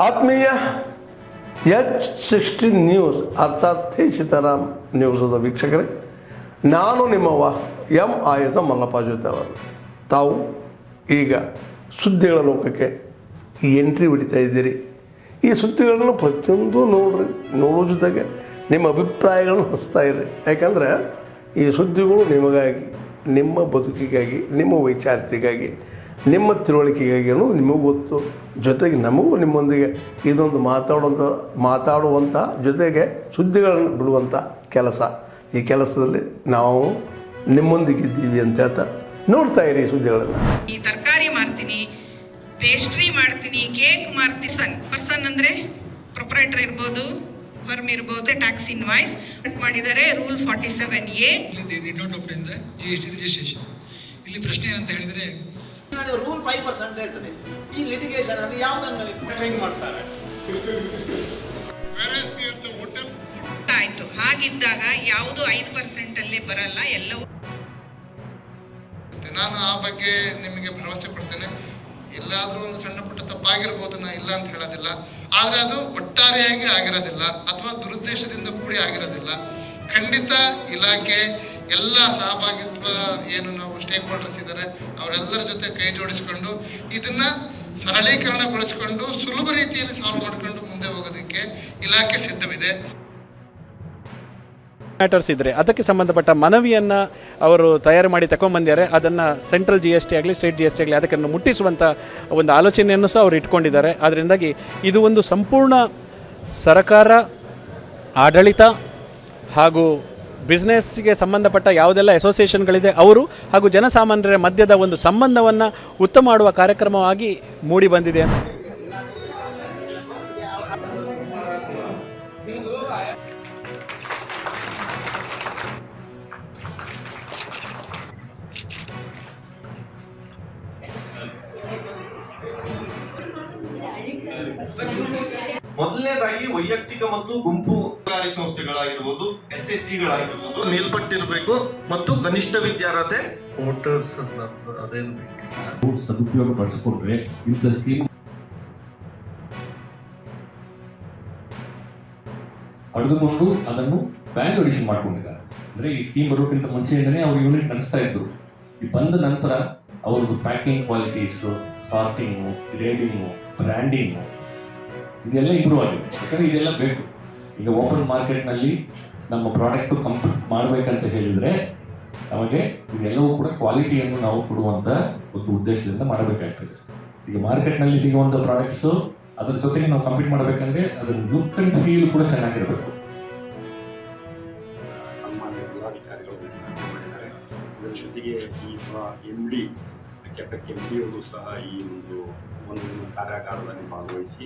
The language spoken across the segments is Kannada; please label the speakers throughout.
Speaker 1: ಆತ್ಮೀಯ H60 ನ್ಯೂಸ್ ಅರ್ಥಾತ್ ತಿ ಸೀತಾರಾಮ್ ನ್ಯೂಸದ ವೀಕ್ಷಕರೇ, ನಾನು ನಿಮ್ಮವ ಎಂ ಆಯುಧ ಮಲ್ಲಪ್ಪ ಜೊತೆ ಅವರು. ತಾವು ಈಗ ಸುದ್ದಿಗಳ ಲೋಕಕ್ಕೆ ಎಂಟ್ರಿ ಹೊಡಿತಾ ಇದ್ದೀರಿ. ಈ ಸುದ್ದಿಗಳನ್ನು ಪ್ರತಿಯೊಂದು ನೋಡೋ ಜೊತೆಗೆ ನಿಮ್ಮ ಅಭಿಪ್ರಾಯಗಳನ್ನು ಹಂಚ್ತಾ ಇರಿ. ಯಾಕಂದರೆ ಈ ಸುದ್ದಿಗಳು ನಿಮಗಾಗಿ, ನಿಮ್ಮ ಬದುಕಿಗಾಗಿ, ನಿಮ್ಮ ವೈಚಾರಿಕೆಗಾಗಿ, ನಿಮ್ಮ ತಿಳುವಳಿಕೆಗಾಗಿಯೂ ನಿಮಗೂ ಗೊತ್ತು. ಜೊತೆಗೆ ನಮಗೂ ನಿಮ್ಮೊಂದಿಗೆ ಇದೊಂದು ಮಾತಾಡುವಂಥ ಜೊತೆಗೆ ಸುದ್ದಿಗಳನ್ನು ಬಿಡುವಂಥ ಕೆಲಸ. ಈ ಕೆಲಸದಲ್ಲಿ ನಾವು ನಿಮ್ಮೊಂದಿಗಿದ್ದೀವಿ ಅಂತ ಹೇಳ್ತಾ ನೋಡ್ತಾ ಇರಿ ಸುದ್ದಿಗಳನ್ನು.
Speaker 2: ಈ ತರಕಾರಿ ಮಾರ್ತೀನಿ, ಪೇಸ್ಟ್ರಿ ಮಾಡ್ತೀನಿ, ಕೇಕ್ ಮಾರ್ತೀನಿ. ಪರ್ಸನ್ ಅಂದರೆ ಪ್ರೊಪ್ರೈಟರ್ ಇರ್ಬೋದು, ವರ್ಮ್ ಇರ್ಬೋದು, ಟ್ಯಾಕ್ಸ್ ಇನ್ವಾಯ್ಸ್ ಮಾಡಿದ್ದಾರೆ. Rule 47A
Speaker 3: GST registration. ಇಲ್ಲಿ ಪ್ರಶ್ನೆ ಏನಂತ ಹೇಳಿದರೆ,
Speaker 4: ರೂಲ್ 5% ಹೇಳ್ತದೆ. ಈ ಲಿಟಿಗೇಷನ್ ಅಲ್ಲಿ ಯಾವುದನ್ನು ಟ್ರೈನ್ ಮಾಡ್ತಾರೆ?
Speaker 2: ಆಯ್ತು. ಹಾಗಿದ್ದಾಗ ಯಾವುದು 5% ಅಲ್ಲಿ ಬರಲ್ಲ, ಎಲ್ಲವೂ.
Speaker 5: ನಾನು ಆ ಬಗ್ಗೆ ನಿಮಗೆ ಭರವಸೆ ಕೊಡ್ತೇನೆ. ಎಲ್ಲಾದರೂ ಒಂದು ಸಣ್ಣ ಪುಟ್ಟ ತಪ್ಪಾಗಿರ್ಬೋದು, ನಾ ಇಲ್ಲ ಅಂತ ಹೇಳೋದಿಲ್ಲ. ಆದರೆ ಅದು ಒಟ್ಟಾರೆಯಾಗಿ ಆಗಿರೋದಿಲ್ಲ ಅಥವಾ ದುರುದ್ದೇಶದಿಂದ ಕೂಡಿ ಆಗಿರೋದಿಲ್ಲ. ಖಂಡಿತ ಇಲಾಖೆ ಎಲ್ಲ ಸಹಭಾಗಿತ್ವ ಏನು ನಾವು ಸ್ಟೇಕ್ ಹೋಲ್ಡರ್ಸ್ ಇದ್ದಾರೆ ಅವರೆಲ್ಲರ ಜೊತೆ ಕೈ ಜೋಡಿಸಿಕೊಂಡು ಇದನ್ನ ಸರಳೀಕರಣಗೊಳಿಸಿಕೊಂಡು ಸುಲಭ ರೀತಿಯಲ್ಲಿ ಸಾಲ್ವ್ ಮಾಡಿಕೊಂಡು ಮುಂದೆ ಹೋಗೋದಕ್ಕೆ ಇಲಾಖೆ ಸಿದ್ಧವಿದೆ.
Speaker 6: ಮ್ಯಾಟರ್ಸ್ ಇದ್ದರೆ ಅದಕ್ಕೆ ಸಂಬಂಧಪಟ್ಟ ಮನವಿಯನ್ನು ಅವರು ತಯಾರು ಮಾಡಿ ತಗೊಂಡ್ಬಂದಿದ್ದಾರೆ. ಅದನ್ನು ಸೆಂಟ್ರಲ್ GST ಆಗಲಿ, ಸ್ಟೇಟ್ GST ಆಗಲಿ ಅದಕ್ಕೆ ಮುಟ್ಟಿಸುವಂಥ ಒಂದು ಆಲೋಚನೆಯನ್ನು ಸಹ ಅವರು ಇಟ್ಕೊಂಡಿದ್ದಾರೆ. ಅದರಿಂದಾಗಿ ಇದು ಒಂದು ಸಂಪೂರ್ಣ ಸರ್ಕಾರ, ಆಡಳಿತ ಹಾಗೂ ಬಿಸ್ನೆಸ್ಗೆ ಸಂಬಂಧಪಟ್ಟ ಯಾವುದೆಲ್ಲ ಅಸೋಸಿಯೇಷನ್ಗಳಿದೆ ಅವರು ಹಾಗೂ ಜನಸಾಮಾನ್ಯರ ಮಧ್ಯದ ಒಂದು ಸಂಬಂಧವನ್ನು ಉತ್ತಮ ಮಾಡುವ ಕಾರ್ಯಕ್ರಮವಾಗಿ ಮೂಡಿ ಬಂದಿದೆ.
Speaker 7: ಮೊದಲನೇದಾಗಿ ವೈಯಕ್ತಿಕ ಮತ್ತು ಗುಂಪು ಸರ್ಕಾರಿ ಸಂಸ್ಥೆಗಳಾಗಿರ್ಬೋದು, SHGಗಳಾಗಿರ್ಬೋದು ಮೇಲ್ಪಟ್ಟಿರಬೇಕು ಮತ್ತು ಕನಿಷ್ಠ ವಿದ್ಯಾರ್ಹತೆ ವೋಟರ್ಸ್ ಅದೇನು
Speaker 8: ಸದುಪಯೋಗ ಪಡಿಸ್ಕೊಂಡ್ರೆ ಇಂಥ ಸ್ಕೀಮ್ ಪಡೆದುಕೊಂಡು ಅದನ್ನು ವ್ಯಾಲ್ಯೂ ಅಡಿಷನ್ ಮಾಡ್ಕೊಂಡಿದ್ದಾರೆ. ಅಂದ್ರೆ ಈ ಸ್ಕೀಮ್ ಬರೋಕ್ಕಿಂತ ಮುಂಚೆಯಿಂದನೇ ಅವರು ಯೂನಿಟ್ ನಡೆಸ್ತಾ ಇದ್ರು. ಈ ಬಂದ ನಂತರ ಅವ್ರದ್ದು ಪ್ಯಾಕಿಂಗ್ ಕ್ವಾಲಿಟೀಸು, ಸಾರ್ಟಿಂಗು, ಗ್ರೇಡಿಂಗು, ಬ್ರ್ಯಾಂಡಿಂಗು ಇದೆಲ್ಲ ಇಂಪ್ರೂವ್ ಆಗಿದೆ. ಯಾಕಂದರೆ ಇದೆಲ್ಲ ಬೇಕು. ಈಗ ಓಪನ್ ಮಾರ್ಕೆಟ್ನಲ್ಲಿ ನಮ್ಮ ಪ್ರಾಡಕ್ಟು ಕಂಪ್ಲೀಟ್ ಮಾಡಬೇಕಂತ ಹೇಳಿದರೆ ನಮಗೆ ಇದೆಲ್ಲವೂ ಕೂಡ ಕ್ವಾಲಿಟಿಯನ್ನು ನಾವು ಕೊಡುವಂಥ ಒಂದು ಉದ್ದೇಶದಿಂದ ಮಾಡಬೇಕಾಗ್ತದೆ. ಈಗ ಮಾರ್ಕೆಟ್ನಲ್ಲಿ ಸಿಗುವಂಥ ಪ್ರಾಡಕ್ಟ್ಸು ಅದ್ರ ಜೊತೆಗೆ ನಾವು ಕಂಪೀಟ್ ಮಾಡಬೇಕಂದ್ರೆ ಅದರ ಲುಕ್ ಆ್ಯಂಡ್ ಫೀಲ್ ಕೂಡ ಚೆನ್ನಾಗಿರಬೇಕು.
Speaker 9: ಸನ್ಮಾನ್ಯ ಜಿಲ್ಲಾಧಿಕಾರಿಗಳು ಮಾಡಿದ್ದಾರೆ. ಇದರ ಜೊತೆಗೆ ಈಗ MD ಅವರು ಸಹ ಈ ಒಂದು ಕಾರ್ಯಾಗಾರದಲ್ಲಿ ಭಾಗವಹಿಸಿ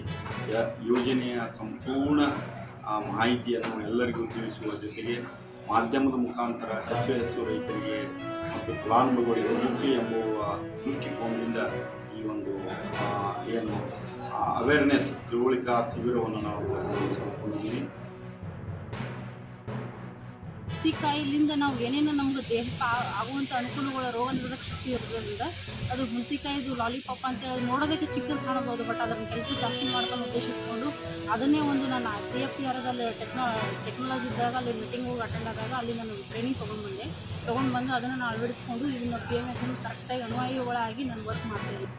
Speaker 9: ಯೋಜನೆಯ ಸಂಪೂರ್ಣ ಮಾಹಿತಿಯನ್ನು ಎಲ್ಲರಿಗೂ ತಿಳಿಸುವ ಜೊತೆಗೆ ಮಾಧ್ಯಮದ ಮುಖಾಂತರ ಹೆಚ್ಚು ರೈತರಿಗೆ ಮತ್ತು ಫಲಾನುಭವಿಗಳಿಗೆ ಹೋಗಬೇಕು ಎಂಬುವ ದೃಷ್ಟಿಕೋನದಿಂದ ಈ ಒಂದು ಏನು ಅವೇರ್ನೆಸ್ ತಿಳುವಳಿಕಾ ಶಿಬಿರವನ್ನು ನಾವು ಹಮ್ಮಿಕೊಂಡಿದ್ದೀವಿ.
Speaker 10: ಹುಣಸಿಕಾಯಿಲಿಂದ ನಾವು ಏನೇನು ನಮ್ಗೆ ದೇಹಕ್ಕೆ ಆಗುವಂಥ ಅನುಕೂಲಗಳ ರೋಗ ನಿರೋಧಕ ಶಕ್ತಿ ಇರೋದ್ರಿಂದ ಅದು ಹುಣಸಿಕಾಯಿದು ಲಾಲಿಪಾಪ್ ಅಂತೇಳಿ ನೋಡೋದಕ್ಕೆ ಚಿಕ್ಕದು ಕಾಣಬಹುದು. ಬಟ್ ಅದನ್ನು ಕೆಲಸ ಜಾಸ್ತಿ ಮಾಡ್ಕೊಂಡು ಉದ್ದೇಶ ಇಟ್ಕೊಂಡು ಅದನ್ನೇ ಒಂದು ನಾನು CFTRದಲ್ಲಿ ಟೆಕ್ನಾಲಜಿ ಇದ್ದಾಗ ಅಲ್ಲಿ ಮೀಟಿಂಗ್ ಹೋಗಿ ಅಟೆಂಡ್ ಆದಾಗ ಅಲ್ಲಿ ನಾನು ಟ್ರೈನಿಂಗ್ ತೊಗೊಂಡು ಬಂದು ಅದನ್ನು ನಾನು ಅಳವಡಿಸ್ಕೊಂಡು ಇದನ್ನು PMS ಕರೆಕ್ಟಾಗಿ ಅನ್ವಯಗಳಾಗಿ ನಾನು ವರ್ಕ್ ಮಾಡ್ತಾಯಿದ್ದೀನಿ.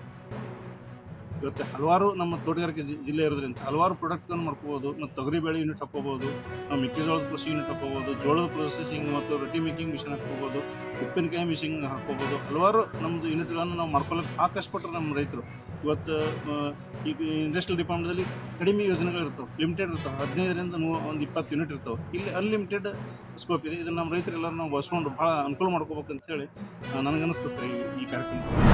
Speaker 11: ಇವತ್ತು ಹಲವಾರು ನಮ್ಮ ತೋಟಗಾರಿಕೆ ಜಿಲ್ಲೆ ಇರೋದ್ರಿಂದ ಹಲವಾರು ಪ್ರಾಡಕ್ಟ್ಗಳನ್ನು ಮಾಡ್ಕೋಬೋದು. ಮತ್ತು ತೊಗರಿಬೇಳೆ ಯೂನಿಟ್ ಹಾಕ್ಕೋಬೋದು, ನಾವು ಮೆಕ್ಕೆಜೋಳದ ಕೃಷಿ ಯೂನಿಟ್ ಹಾಕ್ಕೋಬೋದು, ಜೋಳದ ಪ್ರೊಸೆಸಿಂಗ್ ಮತ್ತು ರೊಟ್ಟಿ ಮೇಕಿಂಗ್ ಮಿಷನ್ ಹಾಕ್ಕೋಬೋದು, ಉಪ್ಪಿನಕಾಯಿ ಮಿಷಿನ್ ಹಾಕ್ಕೋಬೋದು. ಹಲವಾರು ನಮ್ಮದು ಯೂನಿಟ್ಗಳನ್ನು ನಾವು ಮಾಡ್ಕೊಳ್ಳೋಕೆ ಕಷ್ಟಪಟ್ಟರೆ ನಮ್ಮ ರೈತರು. ಇವತ್ತು ಈಗ ಇಂಡಸ್ಟ್ರಿಯಲ್ ಡಿಪಾರ್ಟ್ಮೆಂಟಲ್ಲಿ ಕಡಿಮೆ ಯೋಜನೆಗಳಿರ್ತವೆ, ಲಿಮಿಟೆಡ್ ಇರ್ತವೆ. 15ರಿಂದ 20 ಯೂನಿಟ್ ಇರ್ತವೆ. ಇಲ್ಲಿ ಅನ್ಲಿಮಿಟೆಡ್ ಸ್ಕೋಪ್ ಇದೆ. ಇದನ್ನು ನಮ್ಮ ರೈತರೆಲ್ಲರೂ ನಾವು ಬಳಸ್ಕೊಂಡು ಭಾಳ ಅನುಕೂಲ ಮಾಡ್ಕೋಬೇಕಂತೇಳಿ ನನಗನ್ನಿಸ್ತದೆ ಸರ್ ಈ ಕಾರ್ಯಕ್ರಮ.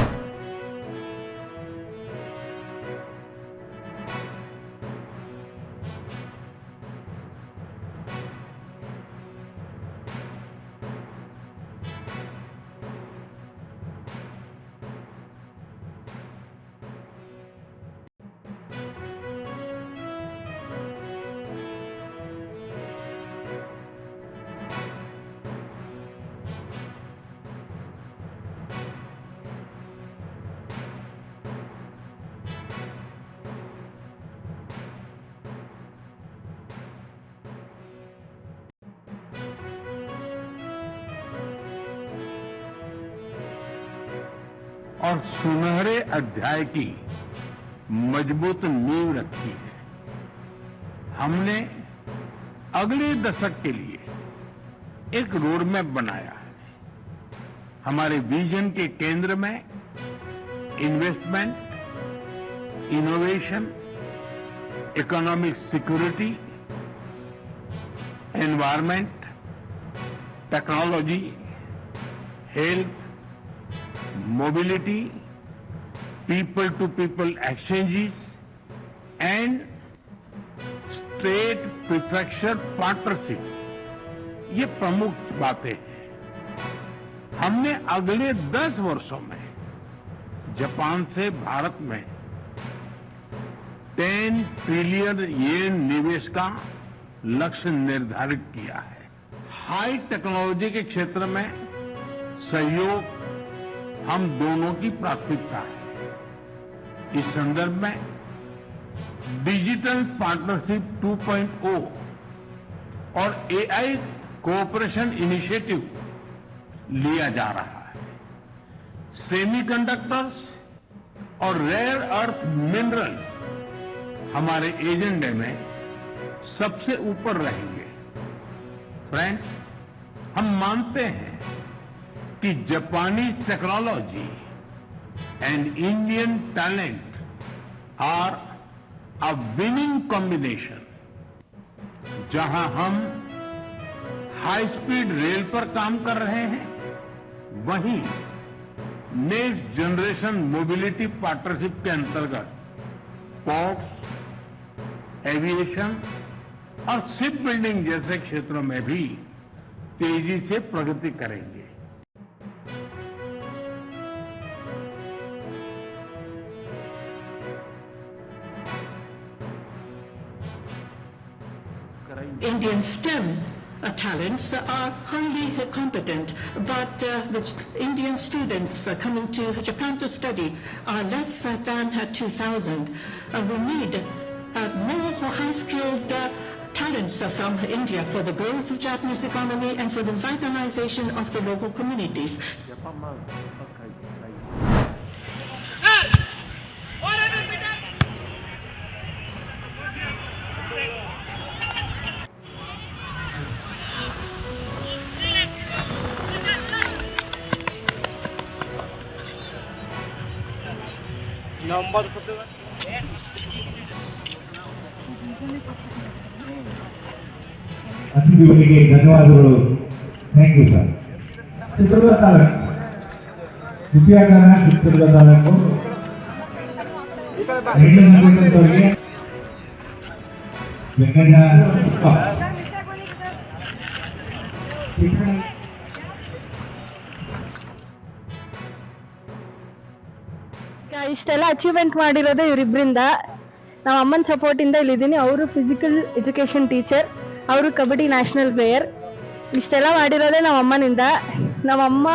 Speaker 11: और सुनहरे अध्याय की मजबूत नींव रखी है। हमने अगले दशक के लिए एक रोड मैप बनाया है। हमारे विजन के केंद्र में investment, innovation, economic security, environment, technology, health, mobility, people to people exchanges and state prefecture partnership, ये प्रमुख बातें हैं। हमने अगले 10 वर्षों में जापान से भारत में 10 ट्रिलियन येन निवेश का लक्ष्य निर्धारित किया है। हाई टेक्नोलॉजी के क्षेत्र में सहयोग हम दोनों की प्राथमिकता है। इस संदर्भ में डिजिटल पार्टनरशिप 2.0 और AI कोऑपरेशन इनिशिएटिव लिया जा रहा है। सेमीकंडक्टर्स और रेयर अर्थ मिनरल हमारे एजेंडे में सबसे ऊपर रहेंगे। फ्रेंड्स, हम मानते हैं कि जापानी technology and Indian talent are a winning combination. जहां हम हाई स्पीड रेल पर काम कर रहे हैं, वहीं नेक्स्ट जनरेशन मोबिलिटी पार्टनरशिप के अंतर्गत पोर्ट्स, एविएशन और शिप बिल्डिंग जैसे क्षेत्रों में भी तेजी से प्रगति करेंगे।
Speaker 12: Indian STEM talents are highly competent, but the Indian students coming to Japan to study are less than 2,000. We need more high-skilled talents from India for the growth of Japanese economy and for the vitalization of the local communities.
Speaker 13: ಅತಿಥಿಗಳಿಗೆ ಧನ್ಯವಾದಗಳು. Thank you sir. ಚಿತ್ರದುರ್ಗ ತಾಲೂಕು ಉದ್ಯಾನವನ ಚಿತ್ರದುರ್ಗ ತಾಲೂಕು ವೆಂಕಟೇಶ್ವರರಿಗೆ
Speaker 10: ಇಷ್ಟೆಲ್ಲ ಅಚೀವ್ಮೆಂಟ್ ಮಾಡಿರೋದೇ ಇವರಿಬ್ಬರಿಂದ. ನಮ್ಮ ಅಮ್ಮನ ಸಪೋರ್ಟಿಂದ ಇಲ್ಲಿದ್ದೀನಿ. ಅವರು ಫಿಸಿಕಲ್ ಎಜುಕೇಷನ್ ಟೀಚರ್, ಅವರು ಕಬಡ್ಡಿ ನ್ಯಾಷನಲ್ ಪ್ಲೇಯರ್. ಇಷ್ಟೆಲ್ಲ ಮಾಡಿರೋದೇ ನಮ್ಮ ಅಮ್ಮನಿಂದ. ನಮ್ಮಮ್ಮ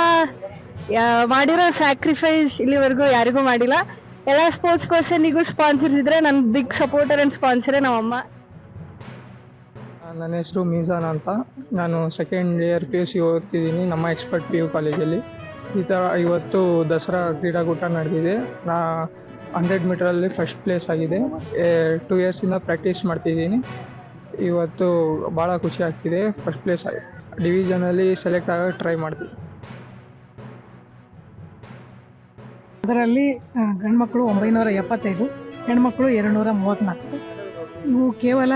Speaker 10: ಮಾಡಿರೋ ಸ್ಯಾಕ್ರಿಫೈಸ್ ಇಲ್ಲಿವರೆಗೂ ಯಾರಿಗೂ ಮಾಡಿಲ್ಲ. ಎಲ್ಲ ಸ್ಪೋರ್ಟ್ಸ್ ಪರ್ಸನಿಗೂ ಸ್ಪಾನ್ಸರ್ಸ್ ಇದ್ರೆ ನನ್ನ ಬಿಗ್ ಸಪೋರ್ಟರ್ ಆ್ಯಂಡ್ ಸ್ಪಾನ್ಸರೇ ನಮ್ಮಮ್ಮ.
Speaker 14: ನನ್ನ ಹೆಸರು ಮೀಜಾನ್ ಅಂತ. ನಾನು ಸೆಕೆಂಡ್ ಇಯರ್ PUC ಓದ್ತಿದ್ದೀನಿ ನಮ್ಮ ಎಕ್ಸ್ಪರ್ಟ್ PU ಕಾಲೇಜಲ್ಲಿ. ಈ ಥರ ಇವತ್ತು ದಸರಾ ಕ್ರೀಡಾಕೂಟ ನಡೆದಿದೆ. ನಾ 100 ಮೀಟರಲ್ಲಿ ಫಸ್ಟ್ ಪ್ಲೇಸ್ ಆಗಿದೆ. 2 ಇಯರ್ಸಿಂದ ಪ್ರಾಕ್ಟೀಸ್ ಮಾಡ್ತಿದ್ದೀನಿ. ಇವತ್ತು ಭಾಳ ಖುಷಿ ಆಗ್ತಿದೆ. ಫಸ್ಟ್ ಪ್ಲೇಸ್ ಆಗಿದೆ. ಡಿವಿಷನಲ್ಲಿ ಸೆಲೆಕ್ಟ್ ಆಗೋಕ್ಕೆ ಟ್ರೈ ಮಾಡ್ತೀವಿ.
Speaker 15: ಅದರಲ್ಲಿ ಗಂಡ್ಮಕ್ಳು 975, ಹೆಣ್ಮಕ್ಳು 234. ಇವು ಕೇವಲ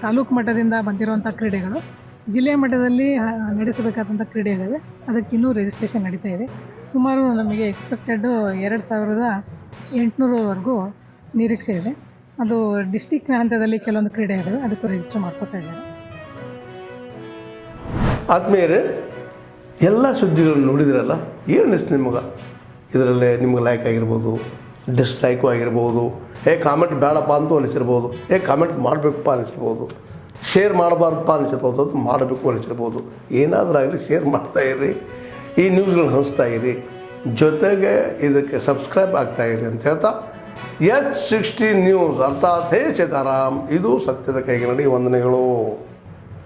Speaker 15: ತಾಲೂಕು ಮಟ್ಟದಿಂದ ಬಂದಿರುವಂಥ ಕ್ರೀಡೆಗಳು. ಜಿಲ್ಲೆಯ ಮಟ್ಟದಲ್ಲಿ ನಡೆಸಬೇಕಾದಂಥ ಕ್ರೀಡೆ ಇದ್ದಾವೆ. ಅದಕ್ಕಿನ್ನೂ ರಿಜಿಸ್ಟ್ರೇಷನ್ ನಡೀತಾ ಇದೆ. ಸುಮಾರು ನಮಗೆ ಎಕ್ಸ್ಪೆಕ್ಟೆಡ್ 2800ವರೆಗೂ ನಿರೀಕ್ಷೆ ಇದೆ. ಅದು ಡಿಸ್ಟಿಕ್ ಹಂತದಲ್ಲಿ ಕೆಲವೊಂದು ಕ್ರೀಡೆ ಇದ್ದಾವೆ, ಅದಕ್ಕೂ ರಿಜಿಸ್ಟರ್ ಮಾಡ್ಕೋತಾ ಇದ್ದಾರೆ.
Speaker 1: ಆತ್ಮೀಯರೇ, ಎಲ್ಲ ಸುದ್ದಿಗಳನ್ನು ನೋಡಿದ್ರಲ್ಲ, ಏನು ಅನಿಸ್ತು ನಿಮಗೆ? ಇದರಲ್ಲೇ ನಿಮ್ಗೆ ಲೈಕ್ ಆಗಿರ್ಬೋದು, ಡಿಸ್ಲೈಕು ಆಗಿರ್ಬೋದು, ಕಾಮೆಂಟ್ ಬೇಡಪ್ಪ ಅಂತೂ ಅನಿಸಿರ್ಬೋದು, ಕಾಮೆಂಟ್ ಮಾಡಬೇಕಪ್ಪ ಅನಿಸಿರ್ಬೋದು, ಶೇರ್ ಮಾಡಬಾರ್ದಪ್ಪ ಅನಿಸಿರ್ಬೋದು, ಅದು ಮಾಡಬೇಕು ಅನಿಸಿರ್ಬೋದು. ಏನಾದರೂ ಆಗಲಿ ಶೇರ್ ಮಾಡ್ತಾಯಿರಿ, ಈ ನ್ಯೂಸ್ಗಳನ್ನ ಹಂಚ್ತಾ ಇರಿ, ಜೊತೆಗೆ ಇದಕ್ಕೆ ಸಬ್ಸ್ಕ್ರೈಬ್ ಆಗ್ತಾಯಿರಿ ಅಂತ ಹೇಳ್ತಾ H16 ನ್ಯೂಸ್ ಅರ್ಥಾತ್ ಹೇ ಸೀತಾರಾಮ್, ಇದು ಸತ್ಯದ ಕೈಗೆ ನಡಿ. ವಂದನೆಗಳು.